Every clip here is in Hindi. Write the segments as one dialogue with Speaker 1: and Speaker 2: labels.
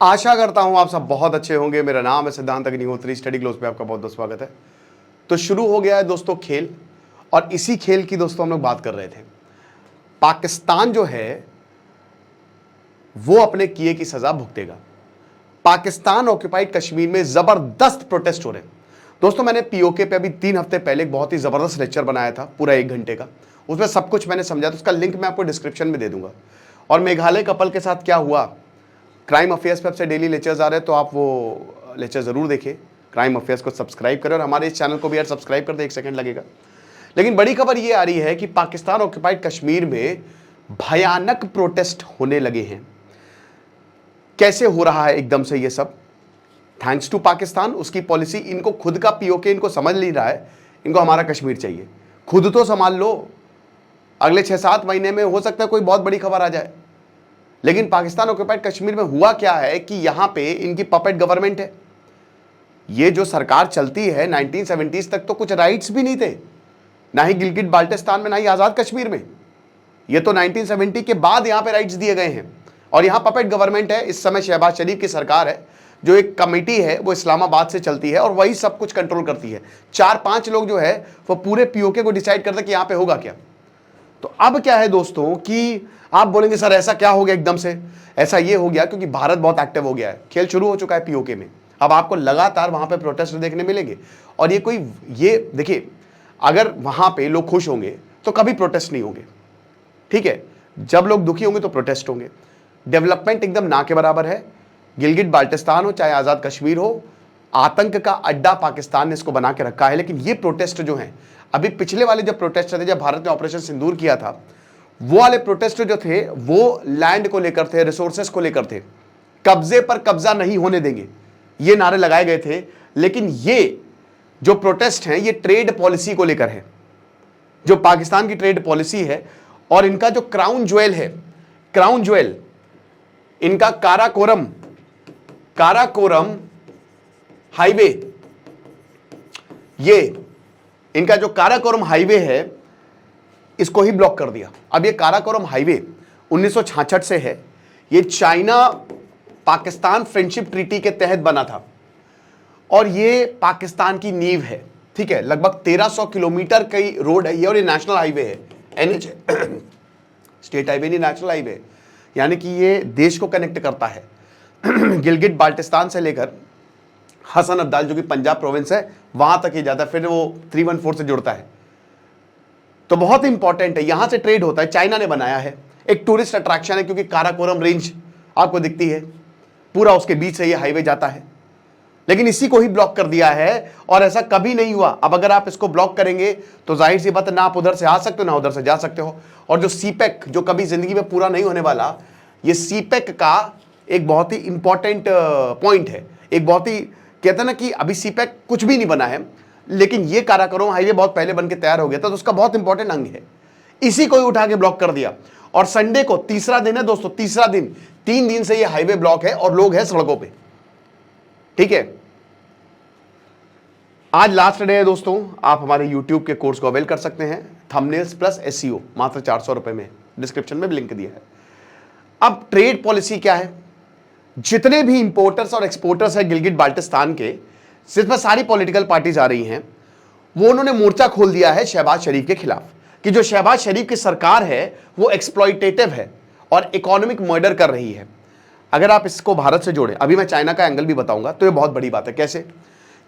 Speaker 1: आशा करता हूं आप सब बहुत अच्छे होंगे। मेरा नाम है सिद्धांत अग्निहोत्री। स्टडी ग्लोस पे आपका बहुत बहुत स्वागत है। तो शुरू हो गया है दोस्तों खेल, और इसी खेल की दोस्तों हम लोग बात कर रहे थे। पाकिस्तान जो है वो अपने किए की सजा भुगतेगा। पाकिस्तान ऑक्युपाइड कश्मीर में जबरदस्त प्रोटेस्ट हो रहे हैं दोस्तों। मैंने पीओके पे अभी 3 हफ्ते पहले एक बहुत ही जबरदस्त लेक्चर बनाया था, पूरा 1 घंटे का। उसमें सब कुछ मैंने समझा, तो उसका लिंक मैं आपको डिस्क्रिप्शन में दे दूंगा। और मेघालय कपल के साथ क्या हुआ, क्राइम अफेयर्स पे आपसे डेली लेक्चर्स आ रहे हैं, तो आप वो लेक्चर जरूर देखें। क्राइम अफेयर्स को सब्सक्राइब करें और हमारे इस चैनल को भी यार सब्सक्राइब कर दे, 1 सेकंड लगेगा। लेकिन बड़ी खबर ये आ रही है कि पाकिस्तान ऑक्युपाइड कश्मीर में भयानक प्रोटेस्ट होने लगे हैं। कैसे हो रहा है एकदम से ये सब? थैंक्स टू पाकिस्तान, उसकी पॉलिसी। इनको खुद का पीओके इनको समझ नहीं रहा है, इनको हमारा कश्मीर चाहिए। खुद तो संभाल लो, अगले 6-7 महीने में हो सकता है कोई बहुत बड़ी खबर आ जाए। लेकिन पाकिस्तान ऑक्युपाइड कश्मीर में हुआ क्या है कि यहां पे इनकी पपेट गवर्नमेंट है। ये जो सरकार चलती है 1970s तक तो कुछ राइट्स भी नहीं थे, ना ही गिलगिट बाल्टिस्तान में, ना ही आजाद कश्मीर में। ये तो 1970 के बाद यहां पे राइट्स दिए गए हैं, और यहां पपेट गवर्नमेंट है। इस समय शहबाज शरीफ की सरकार है, जो एक कमेटी है वो इस्लामाबाद से चलती है और वही सब कुछ कंट्रोल करती है। 4-5 लोग जो है वो पूरे पीओके को डिसाइड करते हैं कि यहां पे होगा क्या। तो अब क्या है दोस्तों कि आप बोलेंगे सर ऐसा क्या हो गया एकदम से? ऐसा ये हो गया क्योंकि भारत बहुत एक्टिव हो गया है, खेल शुरू हो चुका है पीओके में। अब आपको लगातार वहां पे प्रोटेस्ट देखने मिलेंगे। और ये देखिए, अगर वहां पे लोग खुश होंगे तो कभी प्रोटेस्ट नहीं होंगे, ठीक है। जब लोग दुखी होंगे तो प्रोटेस्ट होंगे। डेवलपमेंट एकदम ना के बराबर है। गिलगिट बाल्टिस्तान हो चाहे आजाद कश्मीर हो, आतंक का अड्डा पाकिस्तान ने इसको बना के रखा है। लेकिन ये प्रोटेस्ट जो हैं, अभी पिछले वाले जब प्रोटेस्ट थे, जब भारत ने ऑपरेशन सिंदूर किया था, वो वाले प्रोटेस्ट जो थे वो लैंड को लेकर थे, रिसोर्सेस को लेकर थे। कब्जे पर कब्जा नहीं होने देंगे, ये नारे लगाए गए थे। लेकिन ये जो प्रोटेस्ट हैं ये ट्रेड पॉलिसी को लेकर है, जो पाकिस्तान की ट्रेड पॉलिसी है। और इनका जो क्राउन ज्वेल है, क्राउन ज्वेल इनका काराकोरम हाईवे, ये इनका जो काराकोरम हाईवे है इसको ही ब्लॉक कर दिया। अब ये काराकोरम हाईवे 1966 से है। ये चाइना पाकिस्तान फ्रेंडशिप ट्रीटी के तहत बना था, और ये पाकिस्तान की नींव है, ठीक है। लगभग 1300 किलोमीटर की रोड है ये, और ये नेशनल हाईवे है, एनएच स्टेट हाईवे नहीं, नेशनल हाईवे। यानी कि ये देश को कनेक्ट करता है गिलगिट बाल्टिस्तान से लेकर हसन अब्दाल जो कि पंजाब प्रोविंस है वहां तक ही जाता है, फिर वो 314 से जुड़ता है। तो बहुत इंपॉर्टेंट है, यहां से ट्रेड होता है। चाइना ने बनाया है, एक टूरिस्ट अट्रैक्शन है, क्योंकि काराकोरम रेंज आपको दिखती है, पूरा उसके बीच से ये हाईवे जाता है। लेकिन इसी को ही ब्लॉक कर दिया है, और ऐसा कभी नहीं हुआ। अब अगर आप इसको ब्लॉक करेंगे तो जाहिर सी बात है, ना आप उधर से आ सकते हो ना उधर से जा सकते हो। और जो सीपेक, जो कभी जिंदगी में पूरा नहीं होने वाला, ये सीपेक का एक बहुत ही इंपॉर्टेंट पॉइंट है। एक बहुत ही, कहते हैं ना कि अभी सीपेक कुछ भी नहीं बना है, लेकिन ये काराकोरम हाईवे बहुत पहले बन के तैयार हो गया था, तो उसका बहुत इंपॉर्टेंट अंग है। इसी को ही उठा के ब्लॉक कर दिया। और संडे को तीसरा दिन है दोस्तों, तीसरा दिन, 3 दिन से ये हाईवे ब्लॉक है और लोग हैं सड़कों पे, ठीक है। आज लास्ट डे है दोस्तों, आप हमारे YouTube के कोर्स को अवेल कर सकते हैं। थंबनेल्स प्लस SEO मात्र 400 रुपए में, डिस्क्रिप्शन में भी लिंक दिया है। अब ट्रेड पॉलिसी क्या है? जितने भी इंपोर्टर्स और एक्सपोर्टर्स हैं गिलगिट बाल्टिस्तान के, सिर्फ सारी पॉलिटिकल पार्टीज आ रही हैं, वो उन्होंने मोर्चा खोल दिया है शहबाज शरीफ के खिलाफ, कि जो शहबाज शरीफ की सरकार है वो एक्सप्लॉइटेटिव है और इकोनॉमिक मर्डर कर रही है। अगर आप इसको भारत से जोड़ें, अभी मैं चाइना का एंगल भी बताऊंगा, तो ये बहुत बड़ी बात है। कैसे?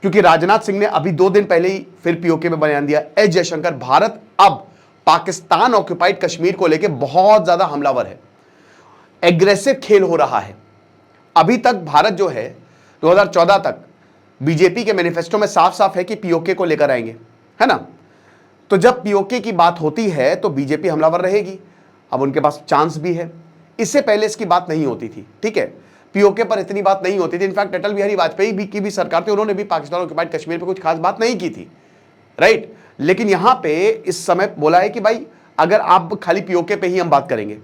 Speaker 1: क्योंकि राजनाथ सिंह ने अभी 2 दिन पहले ही फिर पीओके में बयान दिया, एस जयशंकर, भारत अब पाकिस्तान ऑक्युपाइड कश्मीर को लेकर बहुत ज्यादा हमलावर है, एग्रेसिव खेल हो रहा है। अभी तक भारत जो है 2014 तक बीजेपी के मैनिफेस्टो में साफ साफ है कि पीओके को लेकर आएंगे, है ना। तो जब पीओके की बात होती है तो बीजेपी हमलावर रहेगी। अब उनके पास चांस भी है, इससे पहले इसकी बात नहीं होती थी, ठीक है। पीओके पर इतनी बात नहीं होती थी। इनफैक्ट अटल बिहारी वाजपेयी की भी सरकार थी, उन्होंने भी पाकिस्तान ऑक्युपाइड कश्मीर पर कुछ खास बात नहीं की थी, राइट। लेकिन यहां पे इस समय बोला है कि भाई अगर आप खाली पीओके पे ही हम बात करेंगे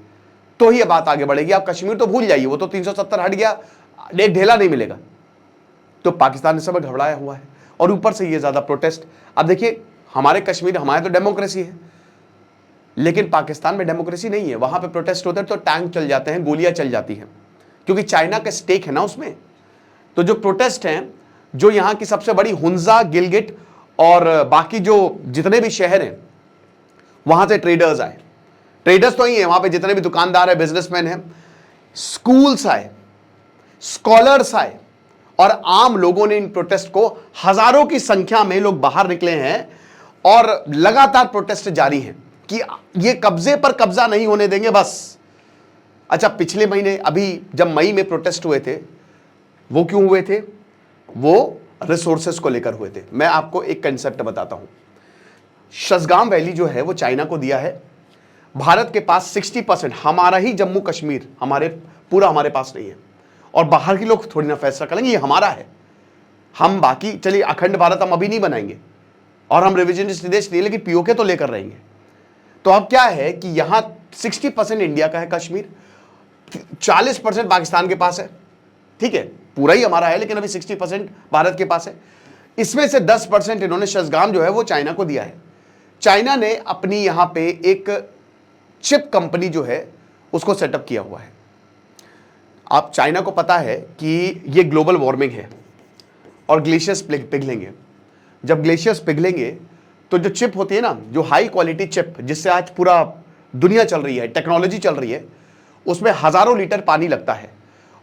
Speaker 1: तो ही बात आगे बढ़ेगी, आप कश्मीर तो भूल जाइए, वो तो 370 हट गया, एक ढेला नहीं मिलेगा। तो पाकिस्तान इस समय घबराया हुआ है, और ऊपर से ये ज्यादा प्रोटेस्ट। अब देखिए, हमारे कश्मीर, हमारे तो डेमोक्रेसी है, लेकिन पाकिस्तान में डेमोक्रेसी नहीं है। वहां पे प्रोटेस्ट होते हैं तो टैंक चल जाते हैं, गोलियां चल जाती हैं, क्योंकि चाइना का स्टेक है ना उसमें। तो जो प्रोटेस्ट हैं, जो यहां की सबसे बड़ी हुंजा, गिलगिट और बाकी जो जितने भी शहर हैं, वहां से ट्रेडर्स आए। ट्रेडर्स तो ही है, वहां पे जितने भी दुकानदार है, बिजनेसमैन हैं, स्कूल्स आए, स्कॉलर्स आए, और आम लोगों ने इन प्रोटेस्ट को, हजारों की संख्या में लोग बाहर निकले हैं और लगातार प्रोटेस्ट जारी हैं कि ये कब्जे पर कब्जा नहीं होने देंगे बस। अच्छा, पिछले महीने अभी जब मई में प्रोटेस्ट हुए थे, वो क्यों हुए थे? वो रिसोर्सेस को लेकर हुए थे। मैं आपको एक कंसेप्ट बताता हूं। शसगाम वैली जो है वो चाइना को दिया है। भारत के पास 60%, हमारा ही जम्मू कश्मीर हमारे पास नहीं है, और बाहर के लोग थोड़ी ना फैसला करेंगे ये हमारा है। हम बाकी, चलिए अखंड भारत हम अभी नहीं बनाएंगे और हम रिविजनिस्ट देश नहीं, लेकिन पीओके तो लेकर रहेंगे। तो अब क्या है कि यहां 60% इंडिया का है कश्मीर, 40% पाकिस्तान के पास है, ठीक है, पूरा ही हमारा है, लेकिन अभी 60% भारत के पास है। इसमें से 10% इन्होंने शसगाम जो है वो चाइना को दिया है। चाइना ने अपनी यहां पे एक चिप कंपनी जो है उसको सेटअप किया हुआ है। आप, चाइना को पता है कि ये ग्लोबल वार्मिंग है और ग्लेशियर्स पिघलेंगे। जब ग्लेशियर्स पिघलेंगे तो जो चिप होती है ना, जो हाई क्वालिटी चिप जिससे आज पूरा दुनिया चल रही है, टेक्नोलॉजी चल रही है, उसमें हजारों लीटर पानी लगता है,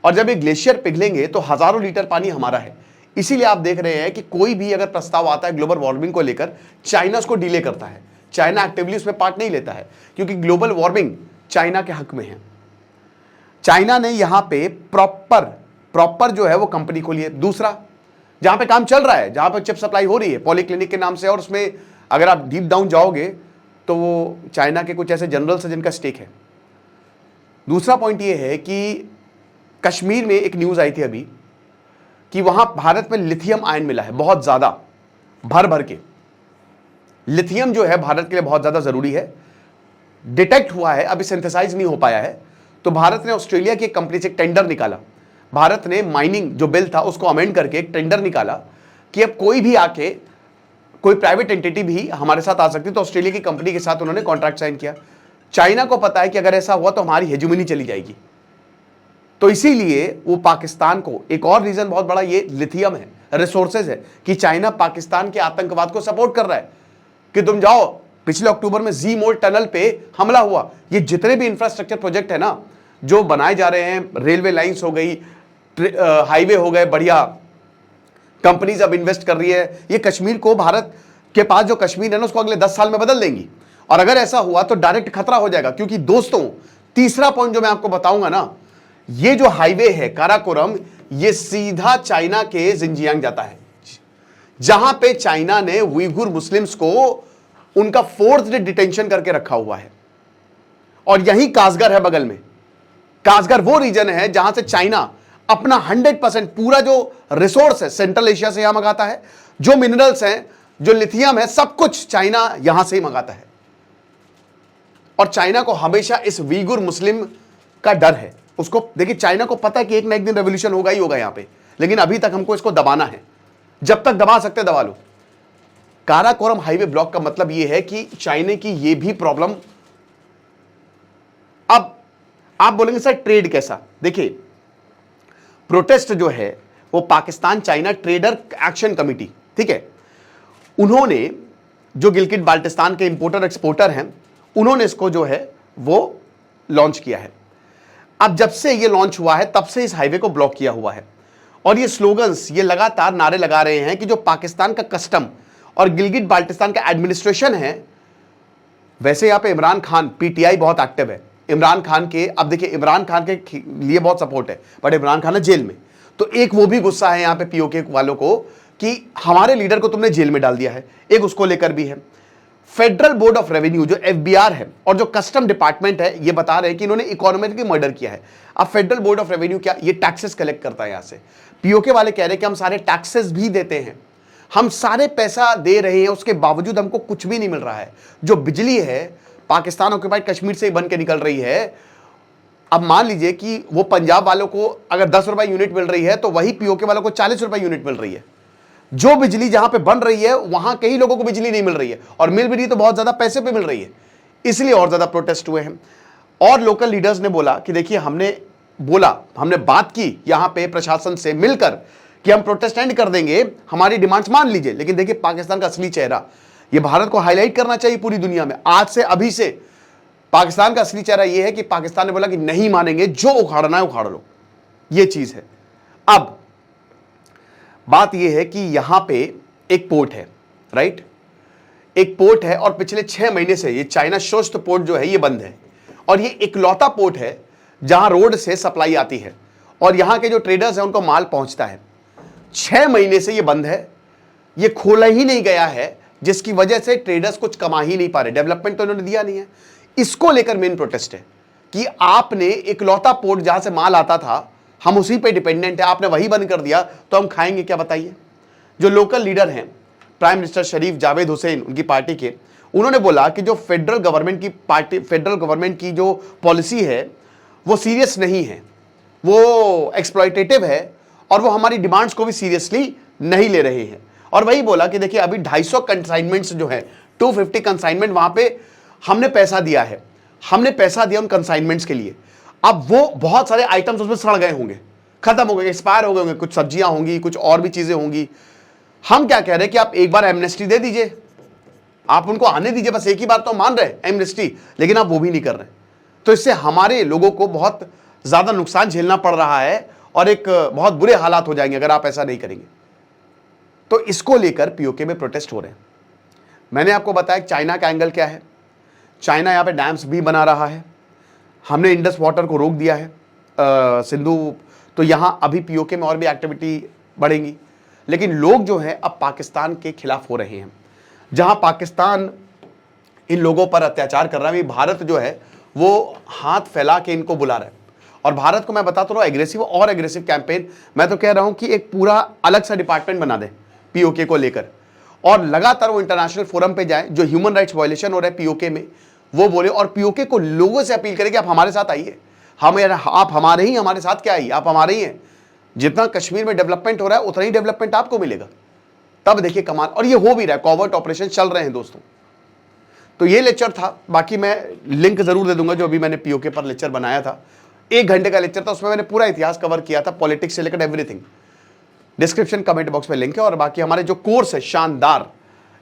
Speaker 1: और जब ये ग्लेशियर पिघलेंगे तो हजारों लीटर पानी हमारा है। इसीलिए आप देख रहे हैं कि कोई भी अगर प्रस्ताव आता है ग्लोबल वार्मिंग को लेकर, चाइना उसको डिले करता है। चाइना एक्टिवली उसमें पार्ट नहीं लेता है, क्योंकि ग्लोबल वार्मिंग चाइना के हक में है। चाइना ने यहां पे प्रॉपर जो है वो कंपनी खोली है। दूसरा, जहां पे काम चल रहा है, जहां पे चिप सप्लाई हो रही है पॉलीक्लिनिक के नाम से, और उसमें अगर आप डीप डाउन जाओगे तो वो चाइना के कुछ ऐसे जनरल्स हैं जिनका स्टेक है। दूसरा पॉइंट ये है कि कश्मीर में एक न्यूज आई थी अभी कि वहां भारत में लिथियम आयन मिला है बहुत ज्यादा, भर भर के। लिथियम जो है भारत के लिए बहुत ज्यादा जरूरी है, डिटेक्ट हुआ है, अभी सिंथेसाइज नहीं हो पाया है। तो भारत ने ऑस्ट्रेलिया की एक कंपनी से एक टेंडर निकाला। भारत ने माइनिंग जो बिल था उसको अमेंड करके एक टेंडर निकाला कि अब कोई भी आके, कोई प्राइवेट एंटिटी भी हमारे साथ आ सकती है। तो ऑस्ट्रेलिया की कंपनी के साथ उन्होंने कॉन्ट्रैक्ट साइन किया। चाइना को पता है कि अगर ऐसा हुआ तो हमारी हेजुमनी चली जाएगी, तो इसीलिए वो पाकिस्तान को, एक और रीजन बहुत बड़ा ये लिथियम है, रिसोर्सेज है, कि चाइना पाकिस्तान के आतंकवाद को सपोर्ट कर रहा है कि तुम जाओ। पिछले अक्टूबर में जी मोल टनल पे हमला हुआ। ये जितने भी इंफ्रास्ट्रक्चर प्रोजेक्ट है ना जो बनाए जा रहे हैं, रेलवे लाइंस हो गई, हाईवे हो गए, बढ़िया कंपनीज अब इन्वेस्ट कर रही है, ये कश्मीर को, भारत के पास जो कश्मीर है ना उसको अगले 10 साल में बदल देंगी। और अगर ऐसा हुआ तो डायरेक्ट खतरा हो जाएगा। क्योंकि दोस्तों, तीसरा पॉइंट जो मैं आपको बताऊंगा ना, ये जो हाईवे है काराकोरम, ये सीधा चाइना के जिंजियांग जाता है, जहां पे चाइना ने उइगुर मुस्लिम्स को उनका फोर्स्ड डिटेंशन करके रखा हुआ है। और यही कासगर है बगल में। कासगर वो रीजन है जहां से चाइना अपना 100% पूरा जो रिसोर्स है सेंट्रल एशिया से यहां मंगाता है, जो मिनरल्स हैं, जो लिथियम है, सब कुछ चाइना यहां से ही मंगाता है। और चाइना को हमेशा इस उइगुर मुस्लिम का डर है। उसको देखिए, चाइना को पता है कि एक ना एक दिन रेवोल्यूशन होगा ही होगा यहां पे, लेकिन अभी तक हमको इसको दबाना है। जब तक दबा सकते दबा लो। काराकोरम हाईवे ब्लॉक का मतलब यह है कि चाइना की यह भी प्रॉब्लम। अब आप बोलेंगे सर ट्रेड कैसा? देखिए, प्रोटेस्ट जो है वो Pakistan China trader action committee, ठीक है, उन्होंने, जो गिलगिट बाल्टिस्तान के इंपोर्टर एक्सपोर्टर हैं, उन्होंने इसको जो है वो लॉन्च किया है। अब जब से ये लॉन्च हुआ है तब से इस हाईवे को ब्लॉक किया हुआ है। और ये स्लोगन्स, ये लगातार नारे लगा रहे हैं कि जो पाकिस्तान का कस्टम और गिलगिट बाल्टिस्तान का एडमिनिस्ट्रेशन है, वैसे यहां पे इमरान खान, पीटीआई बहुत एक्टिव है। इमरान खान के, अब देखिए, इमरान खान के लिए बहुत सपोर्ट है, बट इमरान खान है जेल में। तो एक वो भी गुस्सा है यहां पे पीओके वालों को कि हमारे लीडर को तुमने जेल में डाल दिया है, एक उसको लेकर भी है। फेडरल बोर्ड ऑफ रेवेन्यू जो एफबीआर है और जो कस्टम डिपार्टमेंट है, ये बता रहे हैं कि इन्होंने इकोनॉमिकली मर्डर किया है। अब फेडरल बोर्ड ऑफ रेवेन्यू क्या, ये टैक्सेस कलेक्ट करता है यहां से। पीओके वाले कह रहे हैं कि हम सारे टैक्सेस भी देते हैं, हम सारे पैसा दे रहे हैं, उसके बावजूद हमको कुछ भी नहीं मिल रहा है। जो बिजली है पाकिस्तान ऑक्युपाइड कश्मीर से ही बन के निकल रही है। अब मान लीजिए कि वो पंजाब वालों को अगर 10 रुपए यूनिट मिल रही है तो वही पीओके वालों को 40 रुपए यूनिट मिल रही है। जो बिजली जहां पे बन रही है वहां कई लोगों को बिजली नहीं मिल रही है, और मिल भी रही तो बहुत ज्यादा पैसे पे मिल रही है। इसलिए और ज्यादा प्रोटेस्ट हुए हैं। और लोकल लीडर्स ने बोला कि देखिए, हमने बोला, हमने बात की यहां पे प्रशासन से मिलकर कि हम प्रोटेस्ट एंड कर देंगे, हमारी डिमांड्स मान लीजिए, लेकिन देखिए पाकिस्तान का असली चेहरा, ये भारत को हाईलाइट करना चाहिए पूरी दुनिया में। आज से अभी से पाकिस्तान का असली चेहरा यह है कि पाकिस्तान ने बोला कि नहीं मानेंगे, जो उखाड़ना है उखाड़ लो, यह चीज है। अब बात यह है कि यहां पे एक पोर्ट है, राइट, एक पोर्ट है और पिछले 6 महीने से ये चाइना शोस्ट पोर्ट जो है ये बंद है, और ये इकलौता पोर्ट है जहां रोड से सप्लाई आती है और यहां के जो ट्रेडर्स हैं उनको माल पहुंचता है। 6 महीने से ये बंद है, ये खोला ही नहीं गया है, जिसकी वजह से ट्रेडर्स कुछ कमा ही नहीं पा रहे, डेवलपमेंट तो इन्होंने दिया नहीं है। इसको लेकर मेन प्रोटेस्ट है कि आपने इकलौता पोर्ट जहां से माल आता था, हम उसी पे डिपेंडेंट है, आपने वही बंद कर दिया, तो हम खाएंगे क्या बताइए। जो लोकल लीडर हैं प्राइम मिनिस्टर शरीफ जावेद हुसैन उनकी पार्टी के, उन्होंने बोला कि जो फेडरल गवर्नमेंट की जो पॉलिसी है वो सीरियस नहीं है, वो एक्सप्लॉयटेटिव है और वो हमारी डिमांड्स को भी सीरियसली नहीं ले रहे हैं। और वही बोला कि देखिए अभी 250 कंसाइनमेंट्स जो है, 250 कंसाइनमेंट वहां पे हमने पैसा दिया है, हमने पैसा दिया उन कंसाइनमेंट्स के लिए। अब वो बहुत सारे आइटम्स उसमें सड़ गए होंगे, खत्म हो गए, एक्सपायर हो गए होंगे, कुछ सब्जियां होंगी, कुछ और भी चीजें होंगी। हम क्या कह रहे हैं कि आप एक बार एमनेस्टी दे दीजिए, आप उनको आने दीजिए, बस एक ही बार तो मान रहे एमनेस्टी, लेकिन आप वो भी नहीं कर रहे। तो इससे हमारे लोगों को बहुत ज्यादा नुकसान झेलना पड़ रहा है और एक बहुत बुरे हालात हो जाएंगे अगर आप ऐसा नहीं करेंगे। तो इसको लेकर पीओके में प्रोटेस्ट हो रहे हैं। मैंने आपको बताया चाइना का एंगल क्या है, चाइना यहां पे डैम्स भी बना रहा है, हमने इंडस वाटर को रोक दिया है, सिंधु, तो यहां अभी पीओके में और भी एक्टिविटी बढ़ेंगी। लेकिन लोग जो हैं अब पाकिस्तान के खिलाफ हो रहे हैं, जहां पाकिस्तान इन लोगों पर अत्याचार कर रहा है, भारत जो है वो हाथ फैला के इनको बुला रहा है। और भारत को मैं बताता हूं एग्रेसिव और एग्रेसिव कैंपेन, मैं तो कह रहा हूं कि एक पूरा अलग सा डिपार्टमेंट बना दें पीओके को लेकर, और लगातार वो इंटरनेशनल फोरम पे जाएं, जो ह्यूमन राइट्स वायलेशन हो रहा है पीओके में वो बोले, और पीओके को लोगों से अपील करें कि आप हमारे साथ आइए, आप हमारे ही, हमारे साथ क्या आइए, आप हमारे ही हैं। जितना कश्मीर में डेवलपमेंट हो रहा है उतना ही डेवलपमेंट आपको मिलेगा, तब देखिए कमाल। और ये हो भी रहा है, कॉवर्ट ऑपरेशन चल रहे हैं दोस्तों। तो ये लेक्चर था, बाकी मैं लिंक जरूर दे दूंगा, जो अभी मैंने पीओके पर लेक्चर बनाया था, 1 घंटे का लेक्चर था, उसमें मैंने पूरा इतिहास कवर किया था, पॉलिटिक्स से लेकर एवरीथिंग। डिस्क्रिप्शन कमेंट बॉक्स में लिंक है। और बाकी हमारे जो कोर्स है शानदार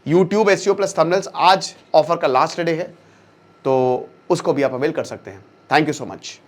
Speaker 1: यूट्यूब SEO प्लस थंबनेल्स, आज ऑफर का लास्ट डे है, तो उसको भी आप अवेल कर सकते हैं। Thank you so much.